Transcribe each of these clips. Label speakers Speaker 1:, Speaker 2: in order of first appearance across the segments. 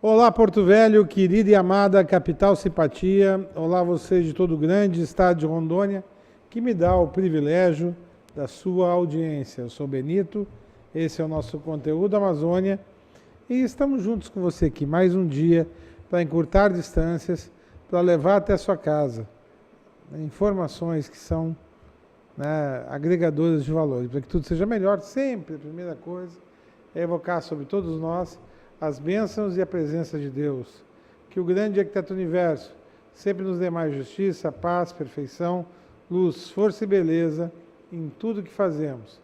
Speaker 1: Olá, Porto Velho, querida e amada capital simpatia. Olá, você de todo o grande estado de Rondônia, que me dá o privilégio da sua audiência. Eu sou Benito, esse é o nosso conteúdo Amazônia e estamos juntos com você aqui mais um dia para encurtar distâncias, para levar até a sua casa informações que são agregadoras de valores, para que tudo seja melhor. Sempre a primeira coisa é evocar sobre todos nós as bênçãos e a presença de Deus. Que o grande arquiteto do universo sempre nos dê mais justiça, paz, perfeição, luz, força e beleza em tudo que fazemos.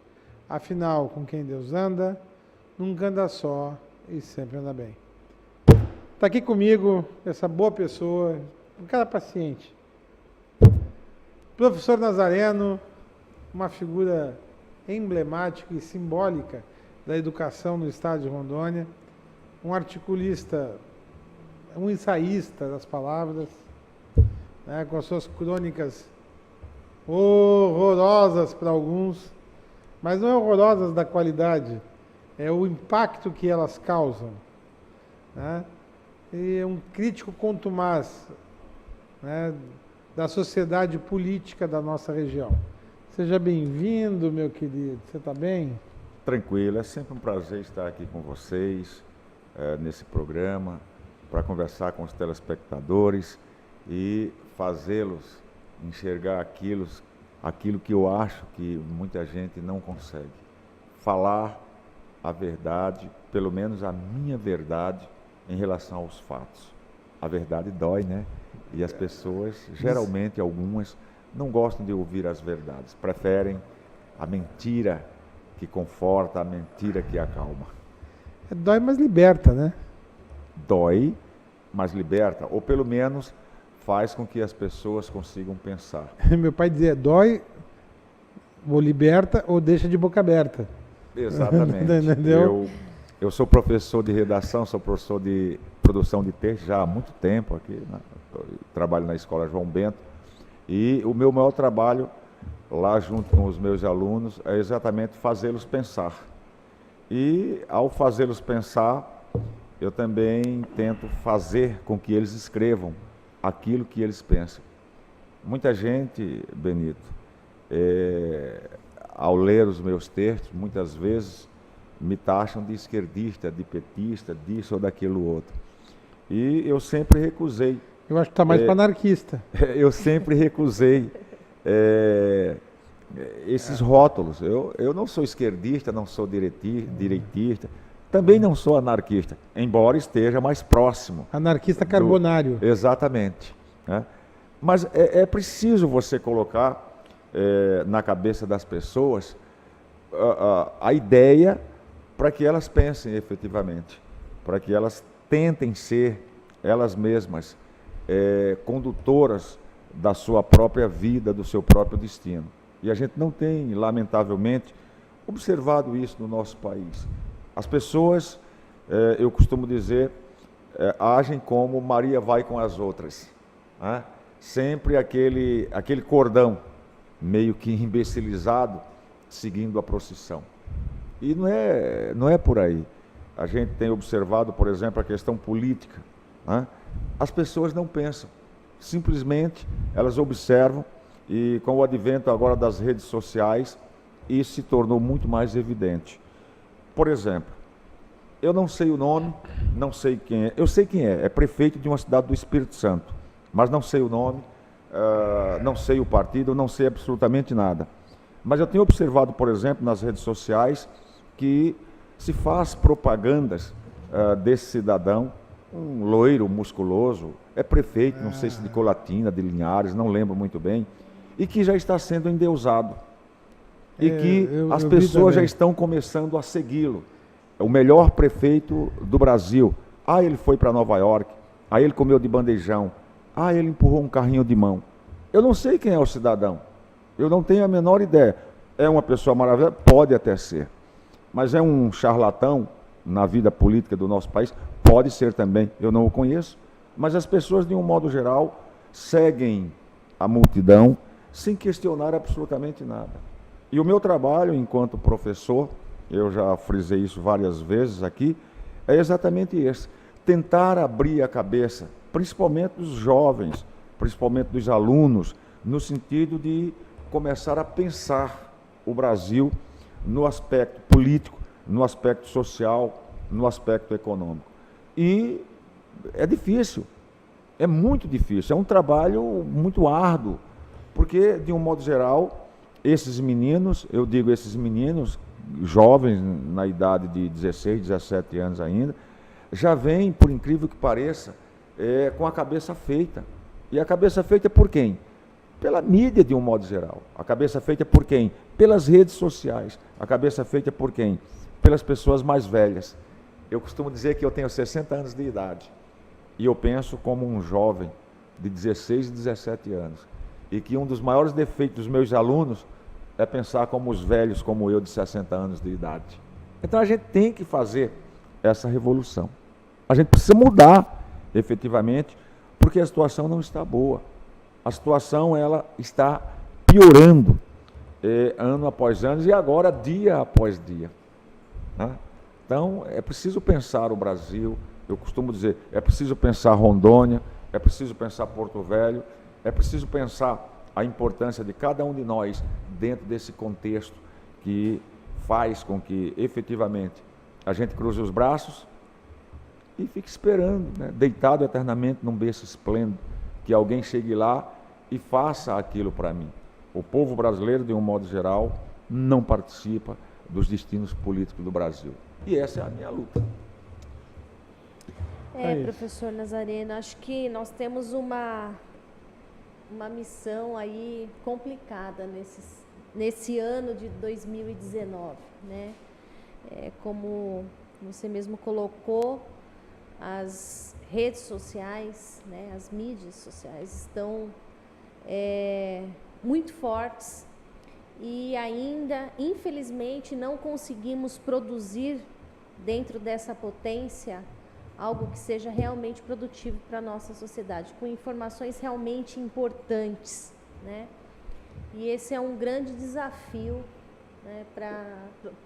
Speaker 1: Afinal, com quem Deus anda, nunca anda só e sempre anda bem. Está aqui comigo essa boa pessoa, um cara paciente. Professor Nazareno, uma figura emblemática e simbólica da educação no estado de Rondônia, um articulista, um ensaísta das palavras, com as suas crônicas horrorosas para alguns, mas não é horrorosas da qualidade, é o impacto que elas causam. E é um crítico contumaz da sociedade política da nossa região. Seja bem-vindo, meu querido. Você está bem?
Speaker 2: Tranquilo, é sempre um prazer estar aqui com vocês, nesse programa, para conversar com os telespectadores e fazê-los enxergar aquilo que eu acho que muita gente não consegue. Falar a verdade, pelo menos a minha verdade, em relação aos fatos. A verdade dói, né? E as pessoas, geralmente algumas, não gostam de ouvir as verdades, preferem a mentira que conforta, a mentira que acalma.
Speaker 1: Dói, mas liberta, né?
Speaker 2: Dói, mas liberta, ou pelo menos faz com que as pessoas consigam pensar.
Speaker 1: Meu pai dizia, dói, ou liberta, ou deixa de boca aberta.
Speaker 2: Exatamente.
Speaker 1: Entendeu?
Speaker 2: Eu sou professor de redação, sou professor de produção de texto já há muito tempo aqui, né? Trabalho na Escola João Bento, e o meu maior trabalho lá junto com os meus alunos é exatamente fazê-los pensar. E ao fazê-los pensar, eu também tento fazer com que eles escrevam aquilo que eles pensam. Muita gente, Benito, ao ler os meus textos, muitas vezes me taxam de esquerdista, de petista, disso ou daquilo outro. E eu sempre recusei.
Speaker 1: Eu acho que está mais para anarquista.
Speaker 2: Eu sempre recusei esses rótulos. Eu não sou esquerdista, não sou direitista, também não sou anarquista, embora esteja mais próximo.
Speaker 1: Anarquista carbonário.
Speaker 2: Exatamente. Mas é preciso você colocar na cabeça das pessoas a ideia para que elas pensem efetivamente, para que elas tentem ser elas mesmas condutoras da sua própria vida, do seu próprio destino. E a gente não tem, lamentavelmente, observado isso no nosso país. As pessoas, eu costumo dizer, agem como Maria vai com as outras. Sempre aquele cordão meio que imbecilizado, seguindo a procissão. E não é por aí. A gente tem observado, por exemplo, a questão política. As pessoas não pensam, simplesmente elas observam, e com o advento agora das redes sociais, isso se tornou muito mais evidente. Por exemplo, eu não sei o nome, não sei quem é, eu sei quem é prefeito de uma cidade do Espírito Santo, mas não sei o nome, não sei o partido, não sei absolutamente nada. Mas eu tenho observado, por exemplo, nas redes sociais, que se faz propagandas desse cidadão, um loiro musculoso, é prefeito, não sei se de Colatina, de Linhares, não lembro muito bem, e que já está sendo endeusado. E que as pessoas já estão começando a segui-lo. É o melhor prefeito do Brasil. Ele foi para Nova York, ele comeu de bandejão, ele empurrou um carrinho de mão. Eu não sei quem é o cidadão, eu não tenho a menor ideia. É uma pessoa maravilhosa? Pode até ser. Mas é um charlatão na vida política do nosso país? Pode ser também, eu não o conheço. Mas as pessoas, de um modo geral, seguem a multidão sem questionar absolutamente nada. E o meu trabalho enquanto professor, eu já frisei isso várias vezes aqui, é exatamente esse. tentar abrir a cabeça, principalmente dos jovens, principalmente dos alunos, no sentido de começar a pensar o Brasil no aspecto político, no aspecto social, no aspecto econômico. E é difícil, é muito difícil, é um trabalho muito árduo, porque, de um modo geral, esses meninos, eu digo esses meninos, jovens, na idade de 16, 17 anos ainda, já vêm, por incrível que pareça, com a cabeça feita. E a cabeça feita por quem? Pela mídia, de um modo geral. A cabeça feita por quem? Pelas redes sociais. A cabeça feita por quem? Pelas pessoas mais velhas. Eu costumo dizer que eu tenho 60 anos de idade e eu penso como um jovem de 16 e 17 anos. E que um dos maiores defeitos dos meus alunos é pensar como os velhos, como eu, de 60 anos de idade. Então a gente tem que fazer essa revolução. A gente precisa mudar, efetivamente, porque a situação não está boa. A situação ela está piorando ano após ano e agora dia após dia. Né? Então é preciso pensar o Brasil, eu costumo dizer, é preciso pensar Rondônia, é preciso pensar Porto Velho, é preciso pensar a importância de cada um de nós dentro desse contexto que faz com que efetivamente a gente cruze os braços e fique esperando, né, deitado eternamente num berço esplêndido, que alguém chegue lá e faça aquilo para mim. O povo brasileiro, de um modo geral, não participa dos destinos políticos do Brasil. E essa é a minha luta.
Speaker 3: Professor Nazareno, acho que nós temos uma missão aí complicada nesse ano de 2019, né? Como você mesmo colocou, as redes sociais, né, as mídias sociais estão muito fortes e ainda, infelizmente, não conseguimos produzir dentro dessa potência algo que seja realmente produtivo para a nossa sociedade, com informações realmente importantes, né? E esse é um grande desafio, né, para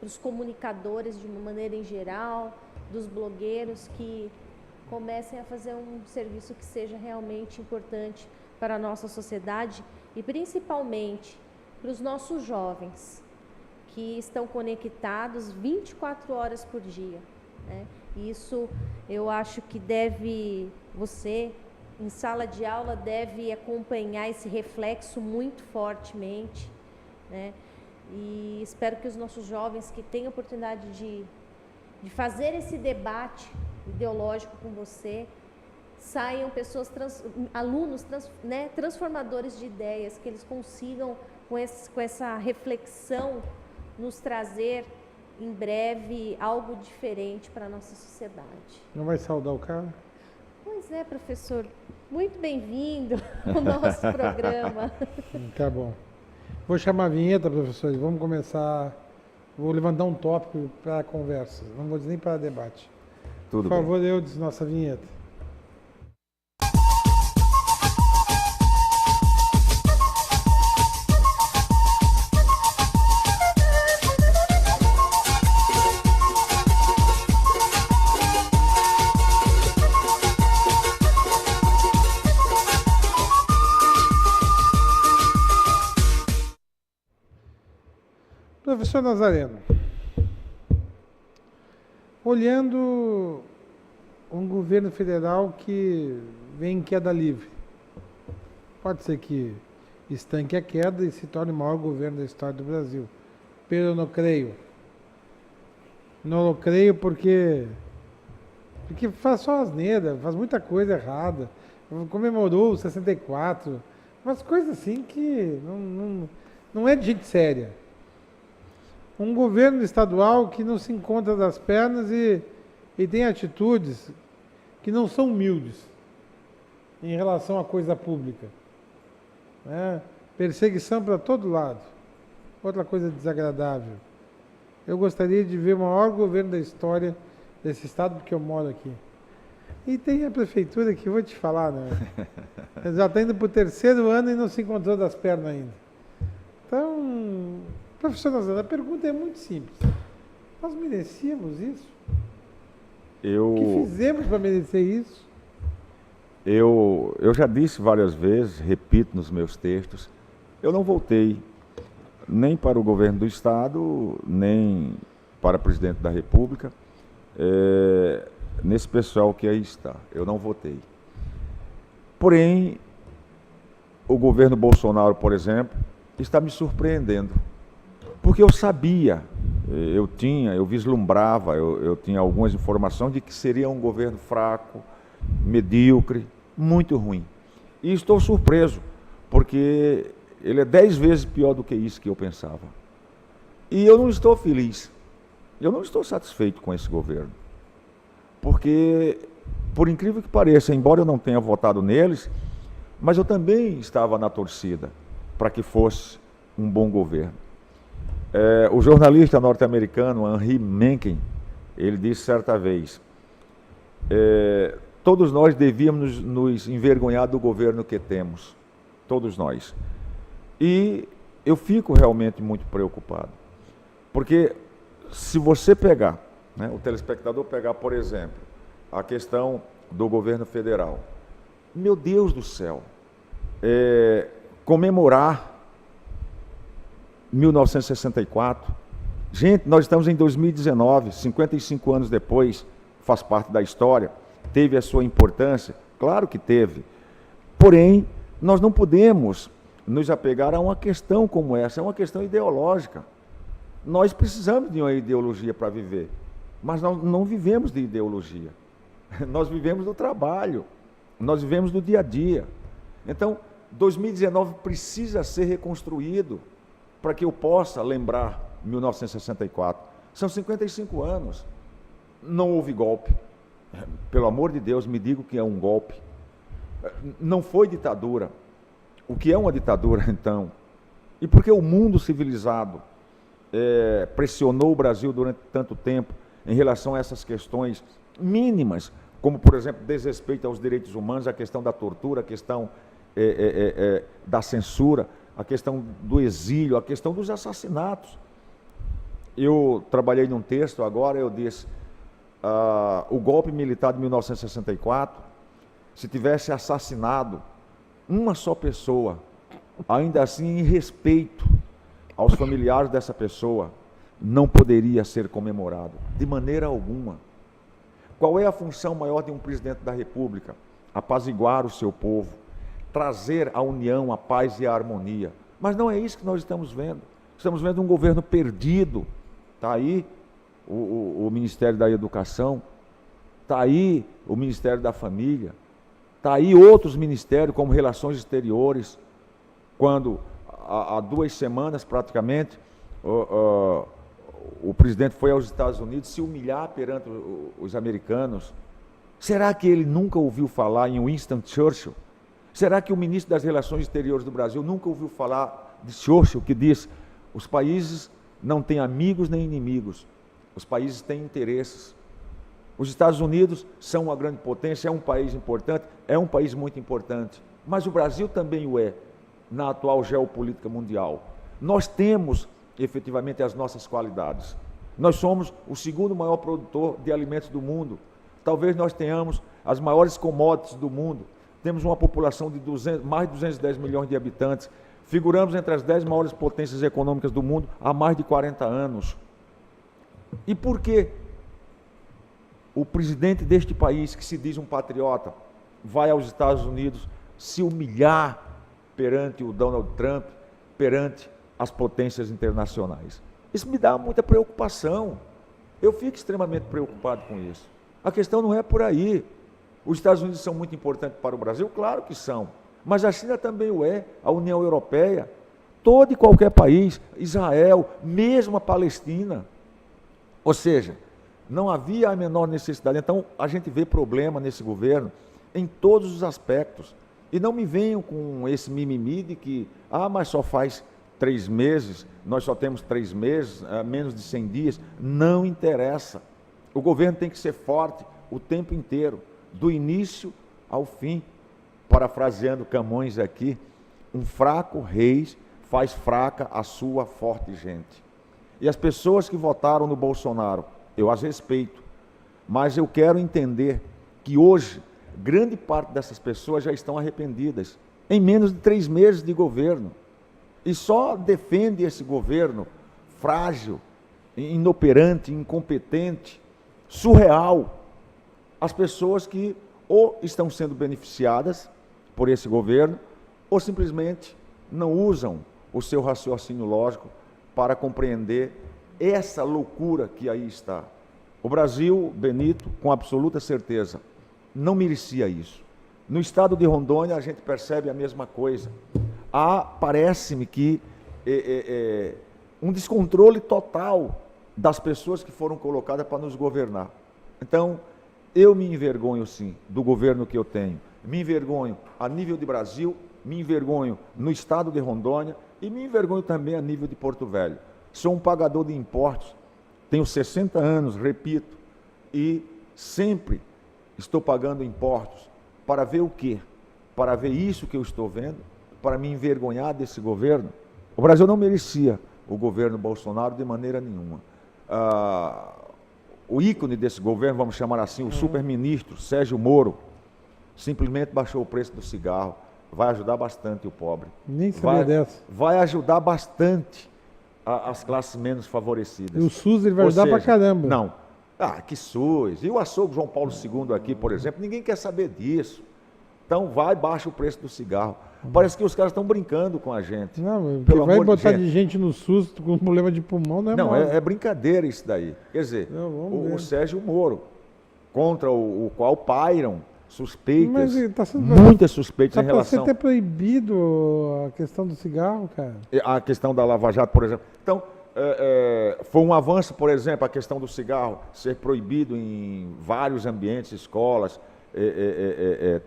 Speaker 3: os comunicadores de uma maneira em geral, dos blogueiros, que comecem a fazer um serviço que seja realmente importante para a nossa sociedade e principalmente para os nossos jovens, que estão conectados 24 horas por dia, né? Isso eu acho que você, em sala de aula, deve acompanhar esse reflexo muito fortemente, né? E espero que os nossos jovens que têm a oportunidade de fazer esse debate ideológico com você, saiam pessoas, alunos, né, transformadores de ideias, que eles consigam, com essa reflexão, nos trazer em breve algo diferente para a nossa sociedade.
Speaker 1: Não vai saudar o cara?
Speaker 3: Pois é, professor. Muito bem-vindo ao nosso programa.
Speaker 1: Tá bom. Vou chamar a vinheta, professores. Vamos começar. Vou levantar um tópico para a conversa. Não vou dizer nem para debate.
Speaker 2: Tudo
Speaker 1: Por favor,
Speaker 2: bem.
Speaker 1: Eudes, nossa vinheta. Professor Nazareno, olhando um governo federal que vem em queda livre, pode ser que estanque a queda e se torne o maior governo da história do Brasil. Pero eu não creio. Não creio porque faz só asneira, faz muita coisa errada. Comemorou o 64, umas coisas assim que não é de gente séria. Um governo estadual que não se encontra das pernas e tem atitudes que não são humildes em relação à coisa pública. Né? Perseguição para todo lado. Outra coisa desagradável. Eu gostaria de ver o maior governo da história desse estado, porque eu moro aqui. E tem a prefeitura que eu vou te falar, né? Já está indo para o 3º ano e não se encontrou das pernas ainda. Então, professor Nazareno, a pergunta é muito simples. Nós merecíamos isso? O que fizemos para merecer isso?
Speaker 2: Eu já disse várias vezes, repito nos meus textos, eu não votei nem para o governo do Estado, nem para presidente da República, nesse pessoal que aí está. Eu não votei. Porém, o governo Bolsonaro, por exemplo, está me surpreendendo. Porque eu sabia, eu vislumbrava, eu tinha algumas informações de que seria um governo fraco, medíocre, muito ruim. E estou surpreso, porque ele é 10 vezes pior do que isso que eu pensava. E eu não estou feliz, eu não estou satisfeito com esse governo. Porque, por incrível que pareça, embora eu não tenha votado neles, mas eu também estava na torcida para que fosse um bom governo. O jornalista norte-americano Henry Mencken, ele disse certa vez, todos nós devíamos nos envergonhar do governo que temos, todos nós. E eu fico realmente muito preocupado, porque se você pegar, né, o telespectador pegar, por exemplo, a questão do governo federal, meu Deus do céu, comemorar 1964, gente, nós estamos em 2019, 55 anos depois, faz parte da história, teve a sua importância, claro que teve, porém, nós não podemos nos apegar a uma questão como essa, é uma questão ideológica. Nós precisamos de uma ideologia para viver, mas nós não vivemos de ideologia, nós vivemos do trabalho, nós vivemos do dia a dia. Então, 2019 precisa ser reconstruído para que eu possa lembrar 1964. São 55 anos, não houve golpe. Pelo amor de Deus, me diga o que é um golpe. Não foi ditadura. O que é uma ditadura, então? E por que o mundo civilizado pressionou o Brasil durante tanto tempo em relação a essas questões mínimas, como, por exemplo, desrespeito aos direitos humanos, a questão da tortura, a questão da censura, a questão do exílio, a questão dos assassinatos. Eu trabalhei num texto agora, eu disse, o golpe militar de 1964, se tivesse assassinado uma só pessoa, ainda assim, em respeito aos familiares dessa pessoa, não poderia ser comemorado, de maneira alguma. Qual é a função maior de um presidente da República? Apaziguar o seu povo, trazer a união, a paz e a harmonia. Mas não é isso que nós estamos vendo. Estamos vendo um governo perdido. Está aí o Ministério da Educação, está aí o Ministério da Família, está aí outros ministérios, como Relações Exteriores, quando há 2 semanas praticamente, o presidente foi aos Estados Unidos se humilhar perante os americanos. Será que ele nunca ouviu falar em Winston Churchill? Será que o ministro das Relações Exteriores do Brasil nunca ouviu falar de Churchill, que diz: os países não têm amigos nem inimigos, os países têm interesses. Os Estados Unidos são uma grande potência, é um país importante, é um país muito importante, mas o Brasil também o é, na atual geopolítica mundial. Nós temos, efetivamente, as nossas qualidades. Nós somos o 2º maior produtor de alimentos do mundo. Talvez nós tenhamos as maiores commodities do mundo. Temos uma população de mais de 210 milhões de habitantes. Figuramos entre as 10 maiores potências econômicas do mundo há mais de 40 anos. E por que o presidente deste país, que se diz um patriota, vai aos Estados Unidos se humilhar perante o Donald Trump, perante as potências internacionais? Isso me dá muita preocupação. Eu fico extremamente preocupado com isso. A questão não é por aí. Os Estados Unidos são muito importantes para o Brasil? Claro que são. Mas a China também o é, a União Europeia, todo e qualquer país, Israel, mesmo a Palestina. Ou seja, não havia a menor necessidade. Então, a gente vê problema nesse governo em todos os aspectos. E não me venham com esse mimimi de que, mas só faz 3 meses, nós só temos 3 meses, menos de 100 dias. Não interessa. O governo tem que ser forte o tempo inteiro, do início ao fim. Parafraseando Camões aqui, um fraco rei faz fraca a sua forte gente. E as pessoas que votaram no Bolsonaro, eu as respeito, mas eu quero entender que hoje, grande parte dessas pessoas já estão arrependidas, em menos de 3 meses de governo, e só defende esse governo frágil, inoperante, incompetente, surreal, as pessoas que ou estão sendo beneficiadas por esse governo, ou simplesmente não usam o seu raciocínio lógico para compreender essa loucura que aí está. O Brasil, Benito, com absoluta certeza, não merecia isso. No estado de Rondônia, a gente percebe a mesma coisa. Parece-me que um descontrole total das pessoas que foram colocadas para nos governar. Então, eu me envergonho, sim, do governo que eu tenho. Me envergonho a nível de Brasil, me envergonho no estado de Rondônia e me envergonho também a nível de Porto Velho. Sou um pagador de impostos, tenho 60 anos, repito, e sempre estou pagando impostos para ver o quê? Para ver isso que eu estou vendo, para me envergonhar desse governo. O Brasil não merecia o governo Bolsonaro de maneira nenhuma. O ícone desse governo, vamos chamar assim, o super-ministro Sérgio Moro, simplesmente baixou o preço do cigarro. Vai ajudar bastante o pobre.
Speaker 1: Nem sabia dessa.
Speaker 2: Vai ajudar bastante as classes menos favorecidas.
Speaker 1: E o SUS ele vai ajudar pra caramba.
Speaker 2: Não. Que SUS. E o açougue João Paulo II aqui, por exemplo, ninguém quer saber disso. Então baixa o preço do cigarro. Parece que os caras estão brincando com a gente.
Speaker 1: Não, porque vai botar de gente no SUS com problema de pulmão, não é
Speaker 2: Não,
Speaker 1: mal.
Speaker 2: é brincadeira isso daí. Quer dizer, o Sérgio Moro, contra o qual pairam suspeitas, muitas suspeitas em relação...
Speaker 1: Tá para ser até proibido a questão do cigarro, cara.
Speaker 2: A questão da Lava Jato, por exemplo. Então, foi um avanço, por exemplo, a questão do cigarro ser proibido em vários ambientes, escolas,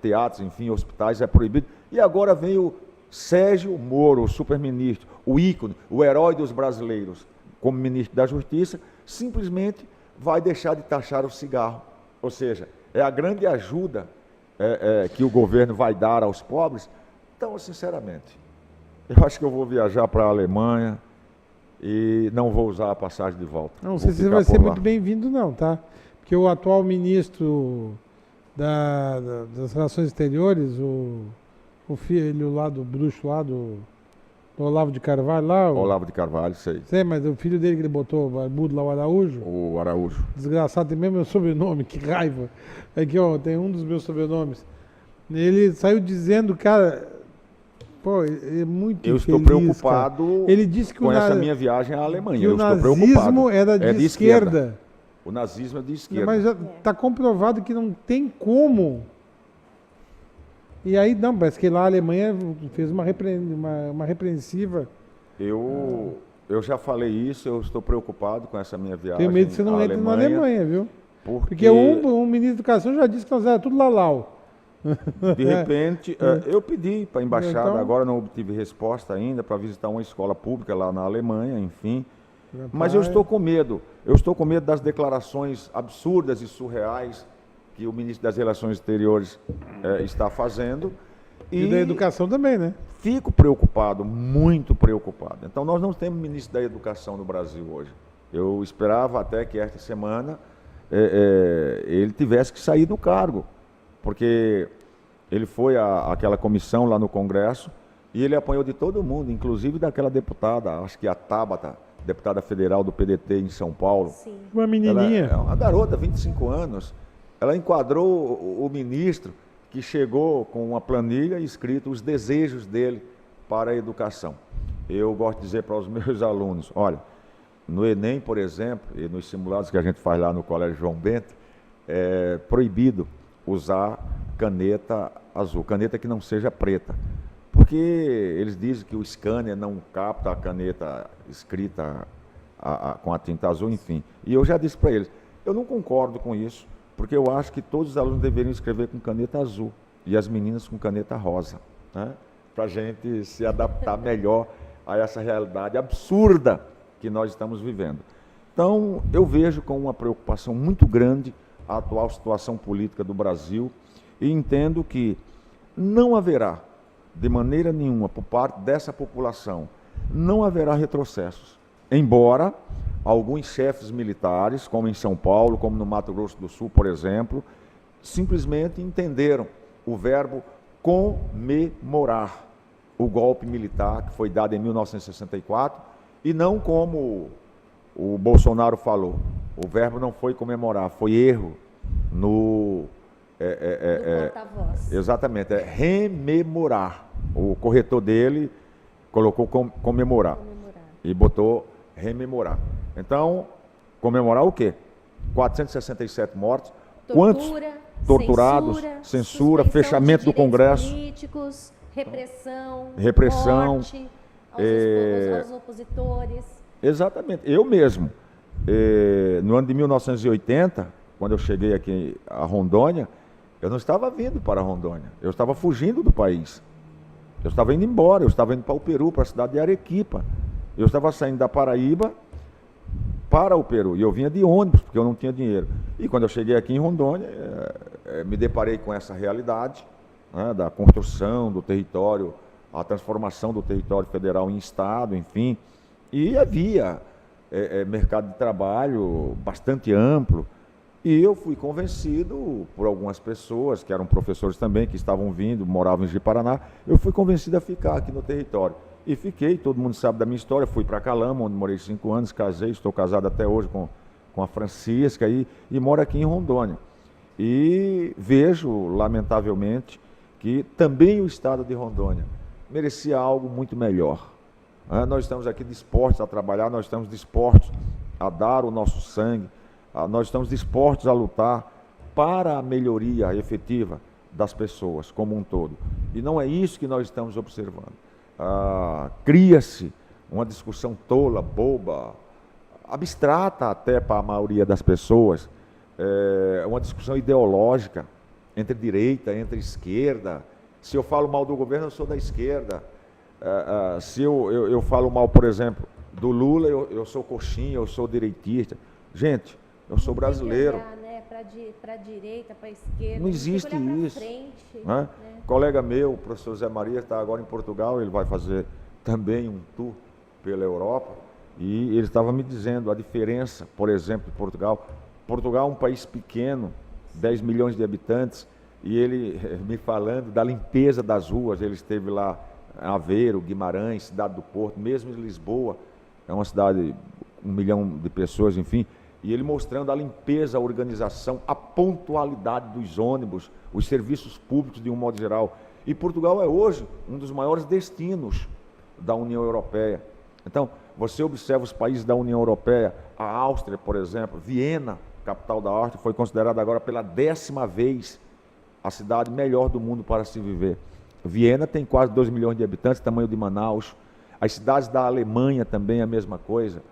Speaker 2: teatros, enfim, hospitais, é proibido. E agora vem o Sérgio Moro, o super-ministro, o ícone, o herói dos brasileiros, como ministro da Justiça, simplesmente vai deixar de taxar o cigarro. Ou seja, é a grande ajuda que o governo vai dar aos pobres. Então, sinceramente, eu acho que eu vou viajar para a Alemanha e não vou usar a passagem de volta.
Speaker 1: Não sei se vai ser muito bem-vindo não, tá? Porque o atual ministro das Relações Exteriores, o filho lá do bruxo lá do Olavo de Carvalho lá.
Speaker 2: Olavo de Carvalho, sei.
Speaker 1: Sei, mas o filho dele que ele botou, barbudo lá, o Araújo.
Speaker 2: O Araújo.
Speaker 1: Desgraçado, tem mesmo meu sobrenome, que raiva. Aqui, ó, tem um dos meus sobrenomes. Ele saiu dizendo, cara, pô, é muito
Speaker 2: Eu estou
Speaker 1: infeliz,
Speaker 2: preocupado
Speaker 1: cara. Ele disse que
Speaker 2: com essa minha viagem à Alemanha.
Speaker 1: Que
Speaker 2: eu
Speaker 1: o
Speaker 2: estou preocupado.
Speaker 1: nazismo era de esquerda.
Speaker 2: O nazismo é de esquerda.
Speaker 1: Mas está comprovado que não tem como. E aí, não, parece que lá a Alemanha fez uma repreensiva.
Speaker 2: Eu já falei isso, eu estou preocupado com essa minha viagem.
Speaker 1: Tenho medo que você não entre na Alemanha, viu?
Speaker 2: Porque
Speaker 1: um ministro da Educação já disse que nós era tudo lalau.
Speaker 2: De repente, eu pedi para a embaixada, então, agora não obtive resposta ainda, para visitar uma escola pública lá na Alemanha, enfim. Mas eu estou com medo. Eu estou com medo das declarações absurdas e surreais que o ministro das Relações Exteriores está fazendo.
Speaker 1: E da Educação também, né?
Speaker 2: Fico preocupado, muito preocupado. Então, nós não temos ministro da Educação no Brasil hoje. Eu esperava até que esta semana ele tivesse que sair do cargo, porque ele foi àquela comissão lá no Congresso e ele apanhou de todo mundo, inclusive daquela deputada, acho que a Tabata, deputada federal do PDT em São Paulo.
Speaker 3: Sim.
Speaker 1: Uma menininha.
Speaker 2: Ela é uma garota, 25 anos. Ela enquadrou o ministro que chegou com uma planilha escrito os desejos dele para a educação. Eu gosto de dizer para os meus alunos, olha, no Enem, por exemplo, e nos simulados que a gente faz lá no Colégio João Bento, é proibido usar caneta azul, caneta que não seja preta. Porque eles dizem que o scanner não capta a caneta escrita com a tinta azul, enfim. E eu já disse para eles, eu não concordo com isso, porque eu acho que todos os alunos deveriam escrever com caneta azul e as meninas com caneta rosa, né? Para a gente se adaptar melhor a essa realidade absurda que nós estamos vivendo. Então, eu vejo com uma preocupação muito grande a atual situação política do Brasil e entendo que não haverá, de maneira nenhuma, por parte dessa população, não haverá retrocessos. Embora alguns chefes militares, como em São Paulo, como no Mato Grosso do Sul, por exemplo, simplesmente entenderam o verbo comemorar o golpe militar que foi dado em 1964 e não como o Bolsonaro falou. O verbo não foi comemorar, foi erro no...
Speaker 3: do porta-voz.
Speaker 2: Exatamente, é rememorar. O corretor dele colocou comemorar e botou rememorar. Então, comemorar o quê? 467 mortos. Quantos torturados, censura, fechamento do Congresso.
Speaker 3: Políticos, repressão,
Speaker 2: morte
Speaker 3: aos opositores.
Speaker 2: Exatamente. Eu mesmo, no ano de 1980, quando eu cheguei aqui a Rondônia, eu não estava vindo para Rondônia, eu estava fugindo do país. Eu estava indo embora, eu estava indo para o Peru, para a cidade de Arequipa. Eu estava saindo da Paraíba para o Peru, e eu vinha de ônibus, porque eu não tinha dinheiro. E quando eu cheguei aqui em Rondônia, me deparei com essa realidade, né, da construção do território, a transformação do território federal em estado, enfim. E havia mercado de trabalho bastante amplo. E eu fui convencido por algumas pessoas, que eram professores também, que estavam vindo, moravam em Ji-Paraná, eu fui convencido a ficar aqui no território. E fiquei, todo mundo sabe da minha história, fui para Calama, onde morei 5 anos, casei, estou casado até hoje com a Francisca e moro aqui em Rondônia. E vejo, lamentavelmente, que também o estado de Rondônia merecia algo muito melhor. Nós estamos aqui dispostos a trabalhar, nós estamos dispostos a dar o nosso sangue, nós estamos dispostos a lutar para a melhoria efetiva das pessoas como um todo. E não é isso que nós estamos observando. Cria-se uma discussão tola, boba, abstrata até para a maioria das pessoas, uma discussão ideológica entre direita, entre esquerda. Se eu falo mal do governo, eu sou da esquerda. Se eu falo mal, por exemplo, do Lula, eu sou coxinha, eu sou direitista. Gente, eu sou brasileiro.
Speaker 3: Para a direita, para a esquerda.
Speaker 2: Não existe isso.
Speaker 3: Frente,
Speaker 2: né? Colega meu, o professor Zé Maria, está agora em Portugal, ele vai fazer também um tour pela Europa, e ele estava me dizendo a diferença, por exemplo, de Portugal. Portugal é um país pequeno, 10 milhões de habitantes, e ele me falando da limpeza das ruas. Ele esteve lá em Aveiro, Guimarães, Cidade do Porto, mesmo em Lisboa, é uma cidade, 1 milhão de pessoas, enfim, e ele mostrando a limpeza, a organização, a pontualidade dos ônibus, os serviços públicos de um modo geral. E Portugal é hoje um dos maiores destinos da União Europeia. Então, você observa os países da União Europeia, a Áustria, por exemplo, Viena, capital da Áustria, foi considerada agora pela 10ª vez a cidade melhor do mundo para se viver. Viena tem quase 2 milhões de habitantes, tamanho de Manaus. As cidades da Alemanha também a mesma coisa.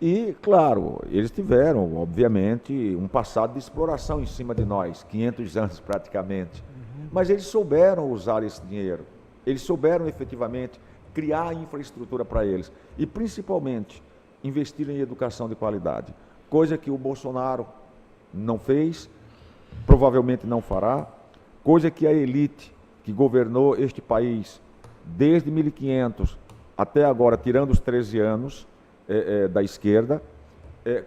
Speaker 2: E, claro, eles tiveram, obviamente, um passado de exploração em cima de nós, 500 anos praticamente. Mas eles souberam usar esse dinheiro. Eles souberam, efetivamente, criar infraestrutura para eles. E, principalmente, investir em educação de qualidade. Coisa que o Bolsonaro não fez, provavelmente não fará. Coisa que a elite que governou este país desde 1500 até agora, tirando os 13 anos, da esquerda,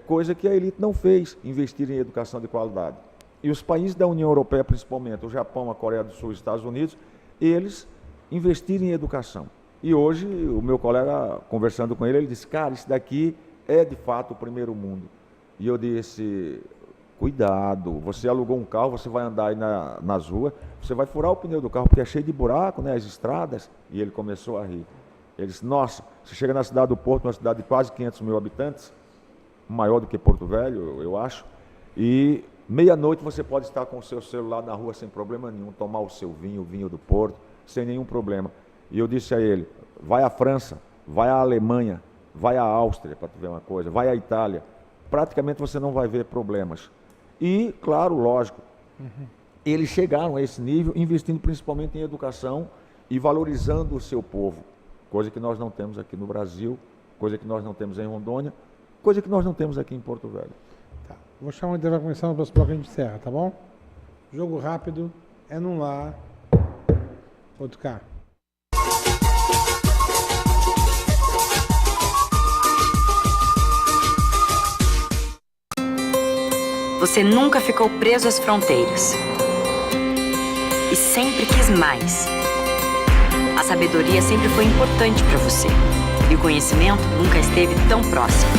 Speaker 2: coisa que a elite não fez, investir em educação de qualidade. E os países da União Europeia, principalmente o Japão, a Coreia do Sul e os Estados Unidos, eles investiram em educação. E hoje, o meu colega, conversando com ele, ele disse, cara, isso daqui é de fato o primeiro mundo. E eu disse, cuidado, você alugou um carro, você vai andar aí nas ruas, você vai furar o pneu do carro, porque é cheio de buraco, né, as estradas. E ele começou a rir. Ele disse, nossa, você chega na cidade do Porto, uma cidade de quase 500 mil habitantes, maior do que Porto Velho, eu acho, e meia-noite você pode estar com o seu celular na rua sem problema nenhum, tomar o seu vinho, o vinho do Porto, sem nenhum problema. E eu disse a ele, vai à França, vai à Alemanha, vai à Áustria, para tu ver uma coisa, vai à Itália, praticamente você não vai ver problemas. E, claro, lógico, eles chegaram a esse nível, investindo principalmente em educação e valorizando o seu povo. Coisa que nós não temos aqui no Brasil, coisa que nós não temos em Rondônia, coisa que nós não temos aqui em Porto Velho.
Speaker 1: Tá. Vou chamar o intervalo, vai começar no próximo bloco, a gente encerra, tá bom? Jogo rápido, é num lá, outro cá.
Speaker 4: Você nunca ficou preso às fronteiras. E sempre quis mais. A sabedoria sempre foi importante para você. E o conhecimento nunca esteve tão próximo.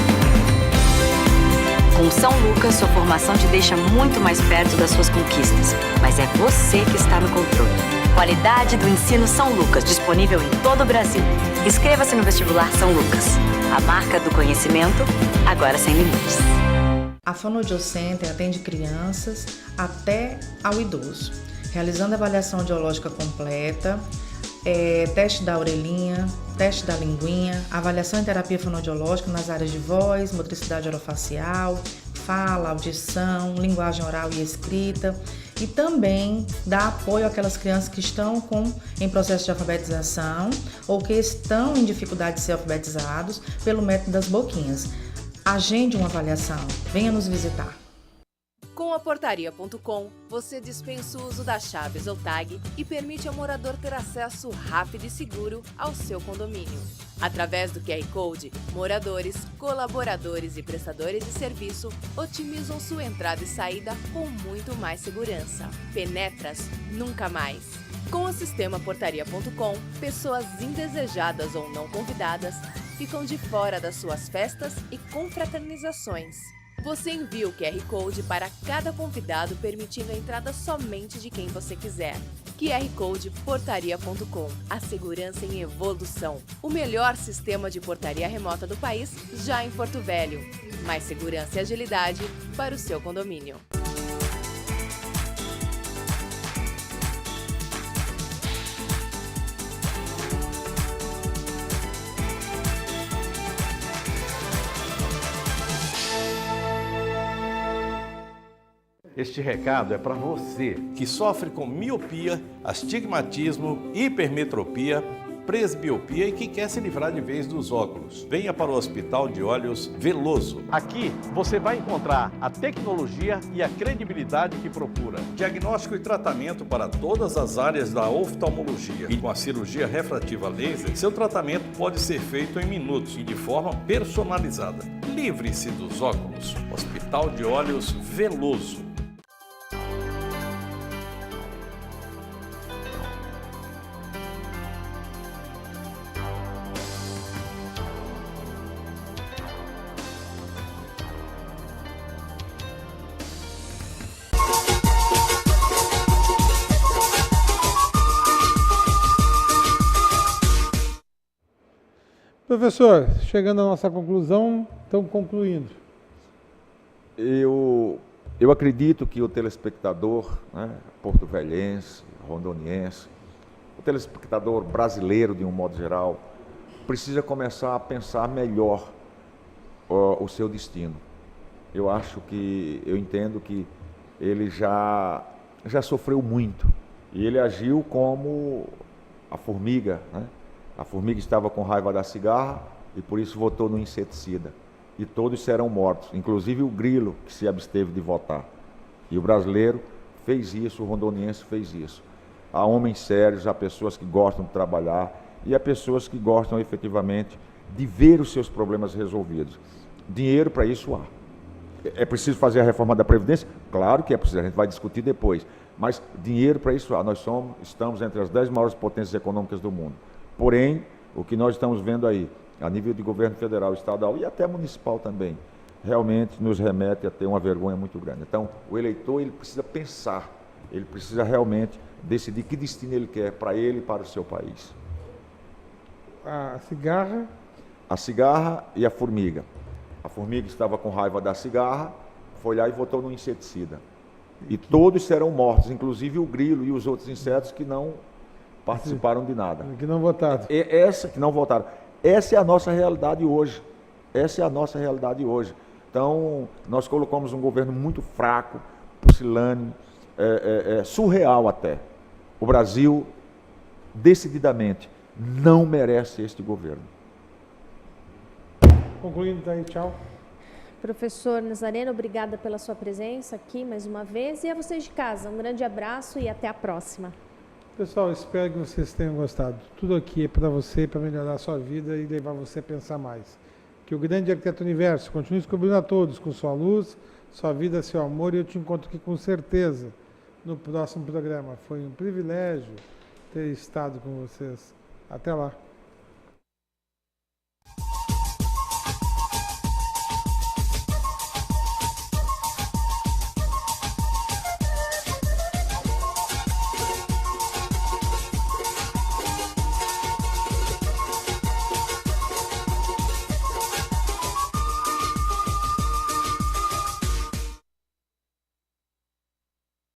Speaker 4: Com São Lucas, sua formação te deixa muito mais perto das suas conquistas. Mas é você que está no controle. Qualidade do ensino São Lucas, disponível em todo o Brasil. Inscreva-se no vestibular São Lucas. A marca do conhecimento, agora sem limites.
Speaker 5: A Fonoaudiocenter atende crianças até ao idoso, realizando avaliação audiológica completa, teste da orelhinha, teste da linguinha, avaliação em terapia fonoaudiológica nas áreas de voz, motricidade orofacial, fala, audição, linguagem oral e escrita, e também dá apoio àquelas crianças que estão em processo de alfabetização ou que estão em dificuldade de ser alfabetizados pelo método das boquinhas. Agende uma avaliação, venha nos visitar.
Speaker 6: Com a Portaria.com, você dispensa o uso das chaves ou tag e permite ao morador ter acesso rápido e seguro ao seu condomínio. Através do QR Code, moradores, colaboradores e prestadores de serviço otimizam sua entrada e saída com muito mais segurança. Penetras nunca mais. Com o sistema Portaria.com, pessoas indesejadas ou não convidadas ficam de fora das suas festas e confraternizações. Você envia o QR Code para cada convidado, permitindo a entrada somente de quem você quiser. QR Code Portaria.com. A segurança em evolução. O melhor sistema de portaria remota do país, já em Porto Velho. Mais segurança e agilidade para o seu condomínio.
Speaker 7: Este recado é para você que sofre com miopia, astigmatismo, hipermetropia, presbiopia e que quer se livrar de vez dos óculos. Venha para o Hospital de Olhos Veloso. Aqui você vai encontrar a tecnologia e a credibilidade que procura. Diagnóstico e tratamento para todas as áreas da oftalmologia. E com a cirurgia refrativa laser, seu tratamento pode ser feito em minutos e de forma personalizada. Livre-se dos óculos. Hospital de Olhos Veloso.
Speaker 1: Professor, chegando à nossa conclusão, estamos concluindo.
Speaker 2: Eu acredito que o telespectador, né, porto-velhense, rondoniense, o telespectador brasileiro, de um modo geral, precisa começar a pensar melhor o seu destino. Eu entendo que ele já sofreu muito e ele agiu como a formiga, né? A formiga estava com raiva da cigarra e por isso votou no inseticida. E todos serão mortos, inclusive o grilo que se absteve de votar. E o brasileiro fez isso, o rondoniense fez isso. Há homens sérios, há pessoas que gostam de trabalhar e há pessoas que gostam efetivamente de ver os seus problemas resolvidos. Dinheiro para isso há. É preciso fazer a reforma da Previdência? Claro que é preciso, a gente vai discutir depois. Mas dinheiro para isso há. Nós estamos entre as 10 maiores potências econômicas do mundo. Porém, o que nós estamos vendo aí, a nível de governo federal, estadual e até municipal também, realmente nos remete a ter uma vergonha muito grande. Então, o eleitor ele precisa pensar, ele precisa realmente decidir que destino ele quer para ele e para o seu país.
Speaker 1: A cigarra?
Speaker 2: A cigarra e a formiga. A formiga estava com raiva da cigarra, foi lá e votou no inseticida. E todos serão mortos, inclusive o grilo e os outros insetos que não participaram de nada.
Speaker 1: Que não votaram.
Speaker 2: Que não votaram. Essa é a nossa realidade hoje. Essa é a nossa realidade hoje. Então, nós colocamos um governo muito fraco, pusilânime, surreal até. O Brasil, decididamente, não merece este governo.
Speaker 1: Concluindo daí, tchau.
Speaker 3: Professor Nazareno, obrigada pela sua presença aqui mais uma vez. E a vocês de casa, um grande abraço e até a próxima.
Speaker 1: Pessoal, espero que vocês tenham gostado. Tudo aqui é para você, para melhorar a sua vida e levar você a pensar mais. Que o grande arquiteto universo continue descobrindo a todos com sua luz, sua vida, seu amor, e eu te encontro aqui com certeza no próximo programa. Foi um privilégio ter estado com vocês. Até lá.